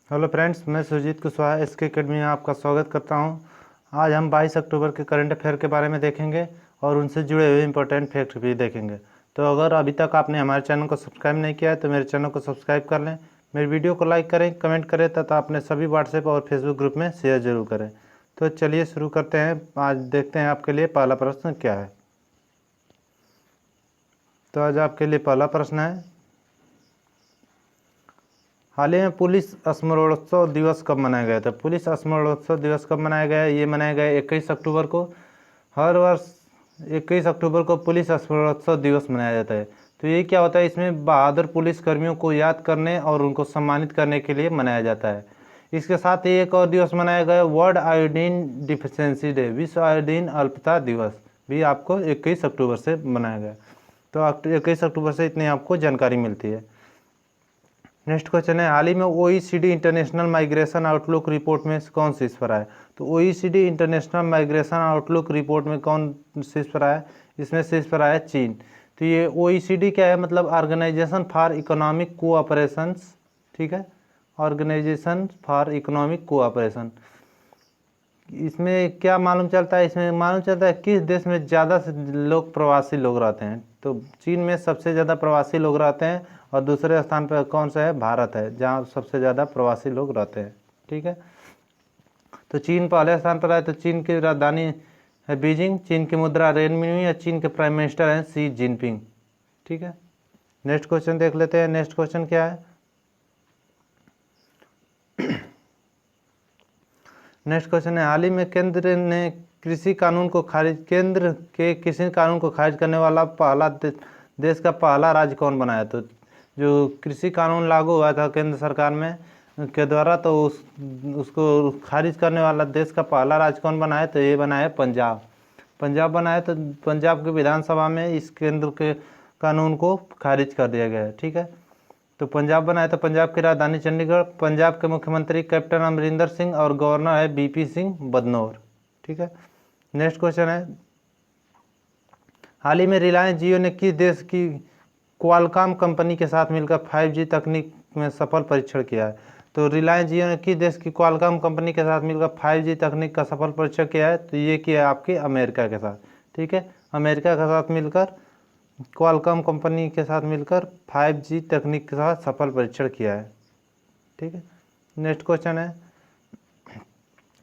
Hello friends, मैं Surjit Kushwaha SK academy में आपका स्वागत करता हूं। आज हम 22 अक्टूबर के करंट अफेयर के बारे में देखेंगे और उनसे जुड़े हुए इंपॉर्टेंट फैक्ट भी देखेंगे। तो अगर अभी तक आपने हमारे चैनल को सब्सक्राइब नहीं किया है तो मेरे चैनल को सब्सक्राइब कर लें, मेरी वीडियो को लाइक करें, कमेंट करें तथा अपने सभी व्हाट्सएप और फेसबुक ग्रुप में शेयर जरूर करें। तो चलिए शुरू करते हैं। आज देखते हैं आपके लिए पहला प्रश्न क्या है। तो आज आपके लिए पहला प्रश्न है, हाल ही में पुलिस स्मरणोत्सव दिवस कब मनाया गया था। पुलिस स्मरणोत्सव दिवस कब मनाया गया है? ये मनाया गया है 21 अक्टूबर को। हर वर्ष 21 अक्टूबर को पुलिस स्मरणोत्सव दिवस मनाया जाता है। तो ये क्या होता है, इसमें बहादुर पुलिस कर्मियों को याद करने और उनको सम्मानित करने के लिए मनाया जाता है। इसके साथ ही एक और दिवस मनाया गया, वर्ल्ड आयोडीन डिफिशियंसी डे, विश्व आयोडीन अल्पता दिवस भी आपको 21 अक्टूबर से मनाया गया। तो 21 अक्टूबर से इतनी आपको जानकारी मिलती है। नेक्स्ट क्वेश्चन है, हाल ही में OECD international migration outlook report में कौन शीर्ष पर आया। तो OECD international migration outlook report में कौन शीर्ष पर आया? इसमें शीर्ष पर आया चीन। तो ये ओईसीडी क्या है, मतलब ऑर्गेनाइजेशन फॉर इकोनॉमिक कोऑपरेशंस, ठीक है, ऑर्गेनाइजेशन फॉर इकोनॉमिक कोऑपरेशन। इसमें क्या मालूम चलता है, इसमें मालूम चलता है किस देश में ज़्यादा से लोग प्रवासी लोग रहते हैं। तो चीन में सबसे ज़्यादा प्रवासी लोग रहते हैं और दूसरे स्थान पर कौन सा है? भारत है, जहाँ सबसे ज़्यादा प्रवासी लोग रहते हैं। ठीक है, तो चीन पहले स्थान पर है। तो चीन की राजधानी है बीजिंग, चीन की मुद्रा रेनमी या चीन के प्राइम मिनिस्टर हैं शी जिनपिंग। ठीक है, नेक्स्ट क्वेश्चन देख लेते हैं। नेक्स्ट क्वेश्चन क्या है? नेक्स्ट क्वेश्चन है, हाल ही में केंद्र के किसी कानून को खारिज करने वाला पहला देश का पहला राज्य कौन बनाया। तो जो कृषि कानून लागू हुआ था केंद्र सरकार में के द्वारा, तो उसको खारिज करने वाला देश का पहला राज्य कौन बनाया? तो ये बनाया पंजाब। पंजाब बनाया। तो पंजाब की विधानसभा में इस केंद्र के कानून को खारिज कर दिया गया है। ठीक है, तो पंजाब बनाया। तो पंजाब की राजधानी चंडीगढ़। पंजाब के मुख्यमंत्री कैप्टन अमरिंदर सिंह और गवर्नर है बीपी सिंह बदनौर। ठीक है, नेक्स्ट क्वेश्चन है, हाल ही में रिलायंस जियो ने किस देश की क्वालकॉम कंपनी के साथ मिलकर 5G तकनीक में सफल परीक्षण किया है। तो रिलायंस जियो ने किस देश की क्वालकॉम कंपनी के साथ मिलकर 5G तकनीक का सफल परीक्षण किया है? तो ये किया है आपके अमेरिका के साथ। ठीक है, अमेरिका के साथ मिलकर, क्वालकॉम कंपनी के साथ मिलकर 5G तकनीक के साथ सफल परीक्षण किया है। ठीक है, नेक्स्ट क्वेश्चन है,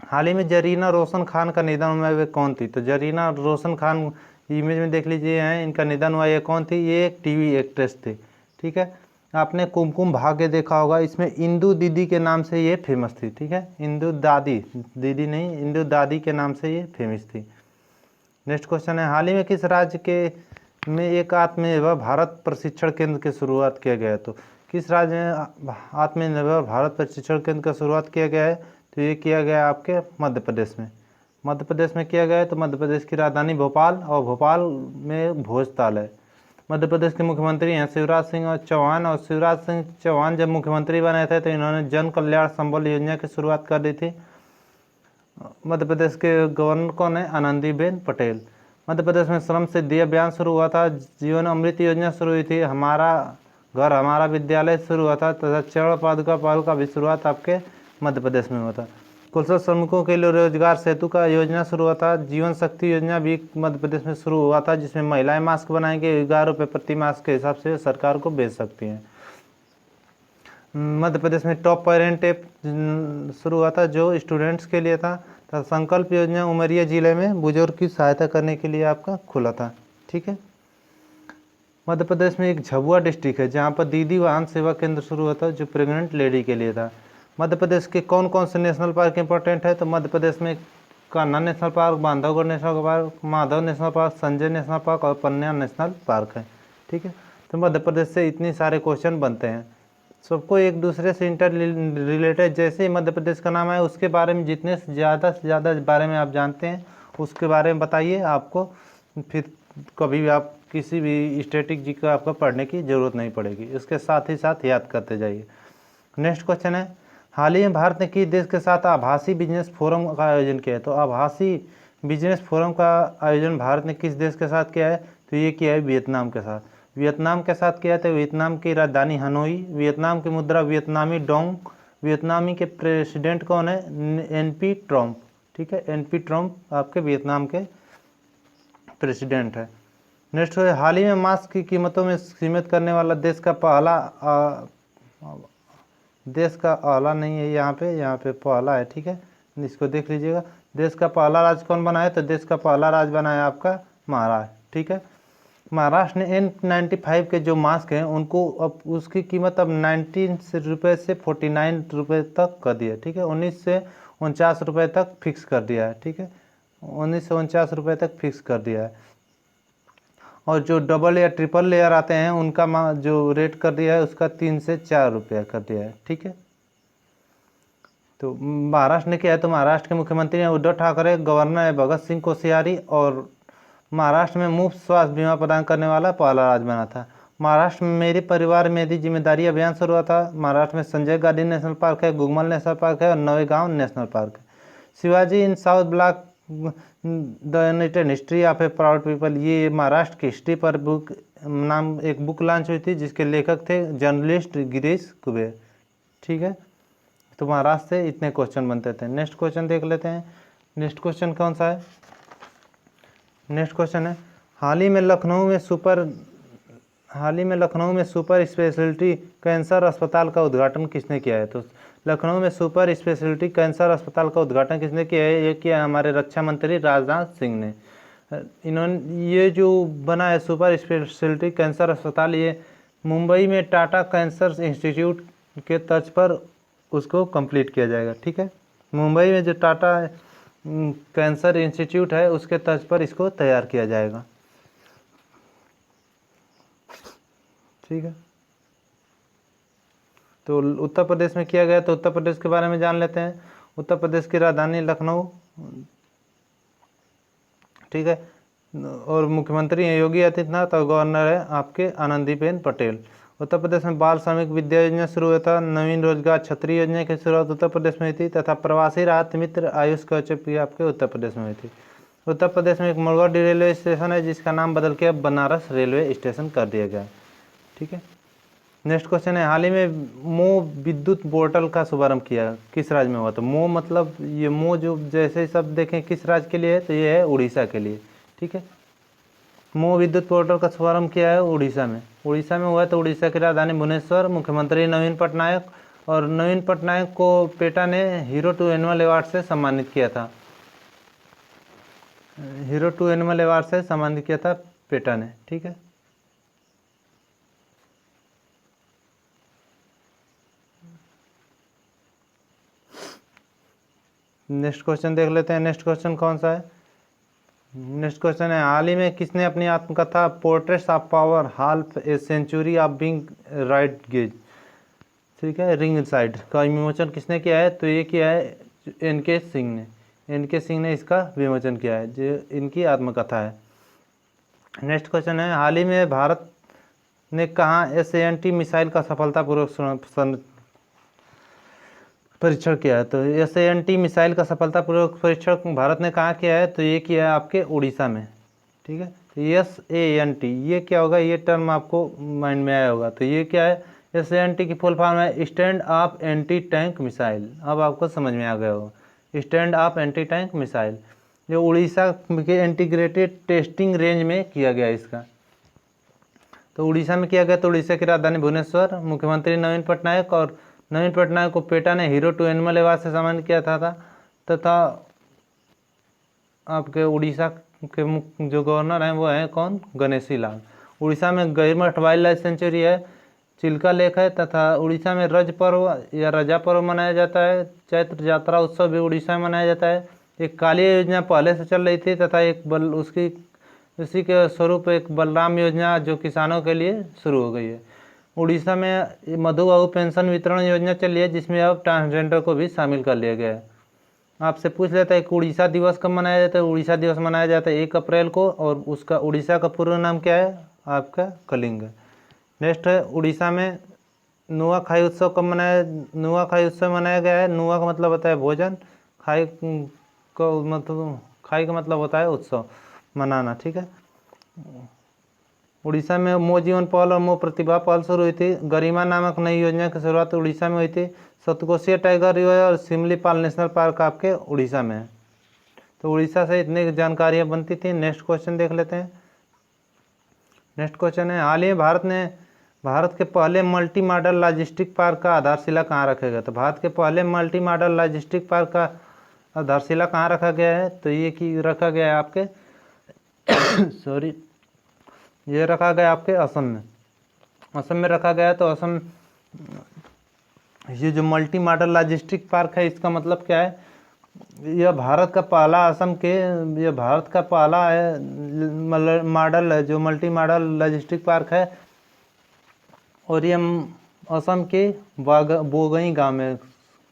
हाल ही में जरीना रोशन खान का निधन हुआ, वे कौन थी। तो जरीना रोशन खान इमेज में देख लीजिए हैं, इनका निधन हुआ। ये कौन थी? ये एक टीवी एक्ट्रेस थी। ठीक है, आपने कुमकुम भाग्य देखा होगा, इसमें इंदु दीदी के नाम से ये फेमस थी। ठीक है, इंदु दादी, दीदी नहीं, इंदु दादी के नाम से ये फेमस थी। नेक्स्ट क्वेश्चन है, हाल ही में किस राज्य के में एक आत्मनिर्भर भारत प्रशिक्षण केंद्र की शुरुआत किया गया है। तो किस राज्य में आत्मनिर्भर भारत प्रशिक्षण केंद्र का शुरुआत किया गया है? तो ये किया गया है आपके मध्य प्रदेश में। मध्य प्रदेश में किया गया है। तो मध्य प्रदेश की राजधानी भोपाल और भोपाल में भोजताल है। मध्य प्रदेश के मुख्यमंत्री हैं शिवराज सिंह चौहान, और शिवराज सिंह चौहान जब मुख्यमंत्री बने थे तो इन्होंने जन कल्याण संबल योजना की शुरुआत कर दी थी। मध्य प्रदेश के गवर्नर कौन है? आनंदीबेन पटेल। मध्य प्रदेश में श्रम सिद्धि अभियान शुरू हुआ था, जीवन अमृत योजना शुरू हुई थी, हमारा घर हमारा विद्यालय शुरू हुआ था, तथा चरण पादुका पहल का भी शुरुआत आपके मध्य प्रदेश में हुआ था। कुशल श्रमिकों के लिए रोजगार सेतु का योजना शुरू हुआ था। जीवन शक्ति योजना भी मध्य प्रदेश में शुरू हुआ था, जिसमें महिलाएं मास्क बनाएंगे, 11 रुपये प्रति मास्क के हिसाब से सरकार को बेच सकती हैं। मध्य प्रदेश में टॉप पेरेंट ऐप शुरू हुआ था जो स्टूडेंट्स के लिए था। तथा संकल्प योजना उमरिया जिले में बुजुर्ग की सहायता करने के लिए आपका खुला था। ठीक है, मध्य प्रदेश में एक झबुआ डिस्ट्रिक्ट है जहाँ पर दीदी वाहन सेवा केंद्र शुरू हुआ था जो प्रेग्नेंट लेडी के लिए था। मध्य प्रदेश के कौन कौन से नेशनल पार्क इंपॉर्टेंट है? तो मध्य प्रदेश में Kanha national park, Bandhavgarh national park, Madhav national park, Sanjay national park और पन्ना नेशनल पार्क है। ठीक है, तो मध्य प्रदेश से इतने सारे क्वेश्चन बनते हैं, सबको एक दूसरे से इंटर रिलेटेड। जैसे ही मध्य प्रदेश का नाम है उसके बारे में जितने से ज़्यादा बारे में आप जानते हैं उसके बारे में बताइए, आपको फिर कभी भी आप किसी भी स्टैटिक जी का आपको पढ़ने की ज़रूरत नहीं पड़ेगी, इसके साथ ही साथ याद करते जाइए। नेक्स्ट क्वेश्चन है, हाल ही में भारत ने किस देश के साथ आभासी बिजनेस फोरम का आयोजन किया है। तो आभासी बिजनेस फोरम का आयोजन भारत ने किस देश के साथ किया है? तो ये किया है वियतनाम के साथ। वियतनाम के साथ किया है। तो वियतनाम की राजधानी हनोई, वियतनाम की मुद्रा वियतनामी डोंग, वियतनामी के प्रेसिडेंट कौन है? NP Trump. ठीक है, NP ट्रम्प आपके वियतनाम के प्रेसिडेंट है। नेक्स्ट है, हाल ही में मास्क की कीमतों में सीमित करने वाला देश का पहला देश का आला नहीं है, यहाँ पे पहला है। ठीक है, इसको देख लीजिएगा। देश का पहला राज्य कौन बना है? तो देश का पहला राज्य बना है आपका महाराष्ट्र। ठीक है, महाराष्ट्र ने N95 के जो मास्क हैं उनको अब उसकी कीमत अब 19 रुपये से 49 रुपये तक कर दिया है। ठीक है, 19 से 49 रुपये तक फिक्स कर दिया है। ठीक है, 19 से 49 रुपये तक फिक्स कर दिया है। और जो डबल या ट्रिपल लेयर आते हैं उनका जो रेट कर दिया है उसका 3 से 4 रुपया कर दिया है। ठीक है, तो महाराष्ट्र ने किया है, तो महाराष्ट्र के मुख्यमंत्री हैं उद्धव ठाकरे, गवर्नर है भगत सिंह कोश्यारी, और महाराष्ट्र में मुफ्त स्वास्थ्य बीमा प्रदान करने वाला पहला राज्य बना था। महाराष्ट्र में मेरे परिवार मेरी जिम्मेदारी अभियान शुरू हुआ था। महाराष्ट्र में संजय गांधी नेशनल पार्क है, गुगमल नेशनल पार्क है और नवेगांव नेशनल पार्क है। Shivaji in South Block the united history of a proud people, ये महाराष्ट्र की हिस्ट्री पर बुक नाम एक बुक लॉन्च हुई थी जिसके लेखक थे जर्नलिस्ट गिरीश कुबेर। ठीक है, तो महाराष्ट्र से इतने क्वेश्चन बनते थे। नेक्स्ट क्वेश्चन देख लेते हैं। नेक्स्ट क्वेश्चन कौन सा है? नेक्स्ट क्वेश्चन है, हाल ही में लखनऊ में सुपर स्पेशलिटी कैंसर अस्पताल का उद्घाटन किसने किया है? तो लखनऊ में सुपर स्पेशलिटी कैंसर अस्पताल का उद्घाटन किसने किया है? ये किया हमारे रक्षा मंत्री राजनाथ सिंह ने। इन्होंने ये जो बना है सुपर स्पेशलिटी कैंसर अस्पताल, ये मुंबई में टाटा कैंसर इंस्टीट्यूट के तर्ज पर उसको कंप्लीट किया जाएगा। ठीक है, मुंबई में जो टाटा कैंसर इंस्टीट्यूट है उसके तर्ज पर इसको तैयार किया जाएगा। ठीक है, तो उत्तर प्रदेश में किया गया, तो उत्तर प्रदेश के बारे में जान लेते हैं। उत्तर प्रदेश की राजधानी लखनऊ। ठीक है, और मुख्यमंत्री हैं योगी आदित्यनाथ और गवर्नर है आपके आनंदीबेन पटेल। उत्तर प्रदेश में बाल श्रमिक विद्या योजना शुरू हुआ था। नवीन रोजगार छतरी योजना की शुरुआत उत्तर प्रदेश में हुई थी, तथा प्रवासी राहत मित्र आयुष कवच भी आपके उत्तर प्रदेश में हुई थी। उत्तर प्रदेश में एक मुर्गावती रेलवे स्टेशन है जिसका नाम बदल के अब बनारस रेलवे स्टेशन कर दिया गया। ठीक है, नेक्स्ट क्वेश्चन है, हाल ही में मो विद्युत पोर्टल का शुभारंभ किया किस राज्य में हुआ? तो मो मतलब ये मो जो जैसे शब्द देखें किस राज्य के लिए है? तो ये है उड़ीसा के लिए। ठीक है, मो विद्युत पोर्टल का शुभारंभ किया है उड़ीसा में। उड़ीसा में हुआ है, तो उड़ीसा की राजधानी भुवनेश्वर। मुख्यमंत्री नवीन पटनायक, और नवीन पटनायक को पेटा ने हीरो टू एनिमल अवार्ड से सम्मानित किया था। हीरो टू एनिमल अवार्ड से सम्मानित किया था पेटा ने। ठीक है, नेक्स्ट क्वेश्चन देख लेते हैं। नेक्स्ट क्वेश्चन कौन सा है? नेक्स्ट क्वेश्चन है, हाल ही में किसने अपनी आत्मकथा portraits of power half a century of being right गेज, ठीक है, रिंग साइड का विमोचन किसने किया है? तो ये किया है NK सिंह ने। NK सिंह ने इसका विमोचन किया है, जो इनकी आत्मकथा है। नेक्स्ट क्वेश्चन है, हाल ही में भारत ने कहाँ SANT मिसाइल का सफलतापूर्वक परीक्षण किया है? तो SANT मिसाइल का सफलतापूर्वक परीक्षण भारत ने कहाँ किया है? तो ये किया है आपके उड़ीसा में। ठीक है, तो SANT ये क्या होगा? ये टर्म आपको माइंड में आया होगा। तो ये क्या है? SANT की फुल फॉर्म है stand of anti tank missile. अब आपको समझ में आ गया होगा, stand of anti tank missile, जो उड़ीसा के इंटीग्रेटेड टेस्टिंग रेंज में किया गया इसका। तो उड़ीसा में किया गया, तो उड़ीसा की राजधानी भुवनेश्वर। मुख्यमंत्री नवीन पटनायक, और नवीन पटनायक को पेटा ने हीरो टू एनिमल अवार्ड से सम्मानित किया था तथा आपके उड़ीसा के जो गवर्नर हैं वो हैं कौन? गणेशी लाल। उड़ीसा में गहिरमठ वाइल्ड लाइफ सेंचुरी है, चिल्का लेक है, तथा उड़ीसा में रज पर्व या रजा पर्व मनाया जाता है। चैत्र यात्रा उत्सव भी उड़ीसा में मनाया जाता है। एक कालिया योजना पहले से चल रही थी, तथा एक उसी के स्वरूप एक बलराम योजना जो किसानों के लिए शुरू हो गई है। उड़ीसा में मधुबाबू पेंशन वितरण योजना चल रही है, जिसमें अब ट्रांसजेंडर को भी शामिल कर लिया गया है। आपसे पूछ लेता है कि उड़ीसा दिवस कब मनाया जाता है? उड़ीसा दिवस मनाया जाता है 1 अप्रैल को, और उसका उड़ीसा का पूर्व नाम क्या है? आपका कलिंग। नेक्स्ट है, उड़ीसा में नुआखाई उत्सव कब नुआखाई उत्सव मनाया गया है? नुआ का मतलब होता है भोजन, खाई का मतलब होता है उत्सव मनाना। ठीक है, उड़ीसा में मो जीवन पहल और मो प्रतिभा पहल शुरू हुई थी। गरिमा नामक नई योजना की शुरुआत उड़ीसा में हुई थी। सतकोशिया टाइगर रिजर्व और सिमलीपाल नेशनल पार्क आपके उड़ीसा में है। तो उड़ीसा से इतनी जानकारियाँ बनती थी। नेक्स्ट क्वेश्चन देख लेते हैं। नेक्स्ट क्वेश्चन है, हाल ही में भारत के पहले मल्टी मॉडल लॉजिस्टिक पार्क का आधारशिला कहाँ रखा गया? तो भारत के पहले मल्टी मॉडल लॉजिस्टिक पार्क का आधारशिला कहाँ रखा गया है? तो ये कि रखा गया है आपके सॉरी, ये रखा गया आपके असम में। असम में रखा गया। तो असम, ये जो मल्टी मॉडल लॉजिस्टिक पार्क है, इसका मतलब क्या है? यह भारत का पहला यह भारत का पहला है मॉडल है, जो मल्टी मॉडल लॉजिस्टिक पार्क है। और ये असम के बोगई गांव में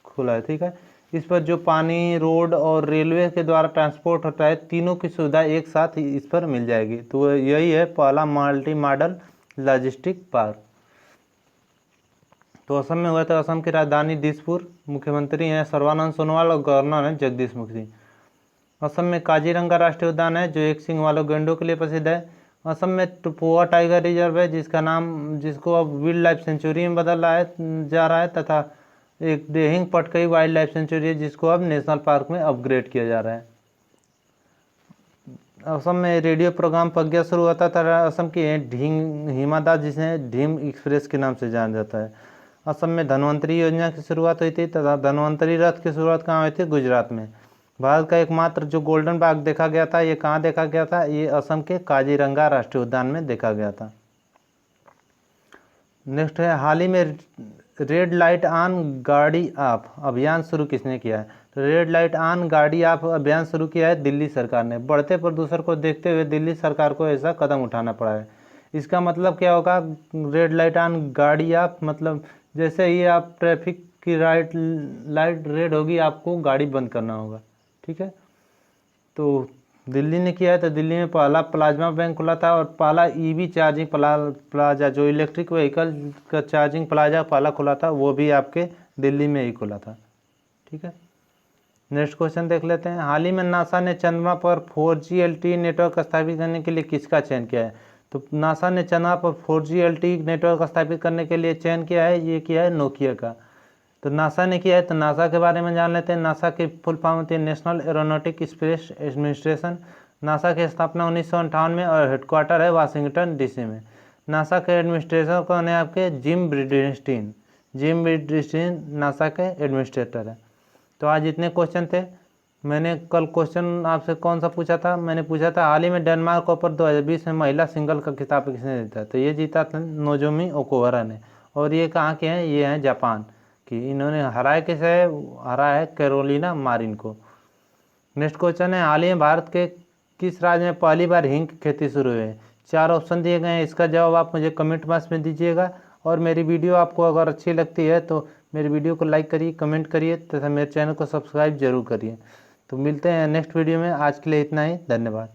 खुला है। ठीक है, इस पर जो पानी, रोड और रेलवे के द्वारा ट्रांसपोर्ट होता है, तीनों की सुविधा एक साथ इस पर मिल जाएगी। तो यही है पहला मल्टी मॉडल लॉजिस्टिक पार्क। तो असम में हुआ था। असम की राजधानी दिसपुर। मुख्यमंत्री हैं सर्बानंद सोनोवाल और गवर्नर हैं जगदीश मुखी। असम में काजीरंगा राष्ट्रीय उद्यान है, जो एक सींग वालों गैंडों के लिए प्रसिद्ध है। असम में टुपुआ टाइगर रिजर्व है, जिसको अब वाइल्ड लाइफ सेंचुरी में बदला जा रहा है, तथा एक Dehing Patkai wild life sanctuary है, जिसको अब नेशनल पार्क में अपग्रेड किया जा रहा है। असम में रेडियो प्रोग्राम प्रज्ञा शुरू होता था। असम की ढींग हिमा दास, जिसे ढीम एक्सप्रेस के नाम से जाना जाता है। असम में धन्वंतरी योजना की शुरुआत हुई थी, तथा धन्वंतरी रथ की शुरुआत कहाँ हुई थी? गुजरात में। भारत का एकमात्र जो गोल्डन बाघ देखा गया था, ये कहाँ देखा गया था? ये असम के काजीरंगा राष्ट्रीय उद्यान में देखा गया था। नेक्स्ट है, हाल ही में रेड लाइट ऑन गाड़ी ऑफ अभियान शुरू किसने किया है? तो रेड लाइट ऑन गाड़ी ऑफ अभियान शुरू किया है दिल्ली सरकार ने। बढ़ते प्रदूषण को देखते हुए दिल्ली सरकार को ऐसा कदम उठाना पड़ा है। इसका मतलब क्या होगा? रेड लाइट ऑन गाड़ी ऑफ मतलब जैसे ही आप ट्रैफिक की लाइट रेड होगी, आपको गाड़ी बंद करना होगा। ठीक है, तो दिल्ली ने किया है। तो दिल्ली में पहला प्लाज्मा बैंक खुला था, और पहला ईवी चार्जिंग प्लाजा, जो इलेक्ट्रिक व्हीकल का चार्जिंग प्लाजा पहला खुला था, वो भी आपके दिल्ली में ही खुला था। ठीक है, नेक्स्ट क्वेश्चन देख लेते हैं। हाल ही में नासा ने चंद्रमा पर 4G LTE नेटवर्क स्थापित करने के लिए किसका चयन किया है? तो नासा ने चंद्रमा पर 4G LTE नेटवर्क स्थापित करने के लिए चयन किया है, ये किया है नोकिया का। तो नासा ने किया है। तो नासा के बारे में जान लेते हैं। नासा की फुल फॉर्म होती है national aeronautic space administration. NASA की स्थापना 1958 में और हेडक्वार्टर है वाशिंगटन DC में। नासा के एडमिनिस्ट्रेटर कौन है? आपके जिम ब्रिडस्टीन। जिम ब्रिडस्टीन नासा के एडमिनिस्ट्रेटर है। तो आज इतने क्वेश्चन थे। मैंने कल क्वेश्चन आपसे कौन सा पूछा था? मैंने पूछा था हाल ही में डेनमार्क ओपन 2020 में महिला सिंगल का खिताब किसने जीता? तो ये जीता था नोजोमी ओकुहरा ने। और ये कहाँ के हैं? ये हैं जापान की। इन्होंने हराया है कैरोलिना मारिन को। नेक्स्ट क्वेश्चन है, हाल ही में भारत के किस राज्य में पहली बार हींग की खेती शुरू हुई है? 4 ऑप्शन दिए गए हैं, इसका जवाब आप मुझे कमेंट बॉक्स में दीजिएगा। और मेरी वीडियो आपको अगर अच्छी लगती है तो मेरी वीडियो को लाइक करिए, कमेंट करिए, तथा मेरे चैनल को सब्सक्राइब जरूर करिए। तो मिलते हैं नेक्स्ट वीडियो में। आज के लिए इतना ही, धन्यवाद।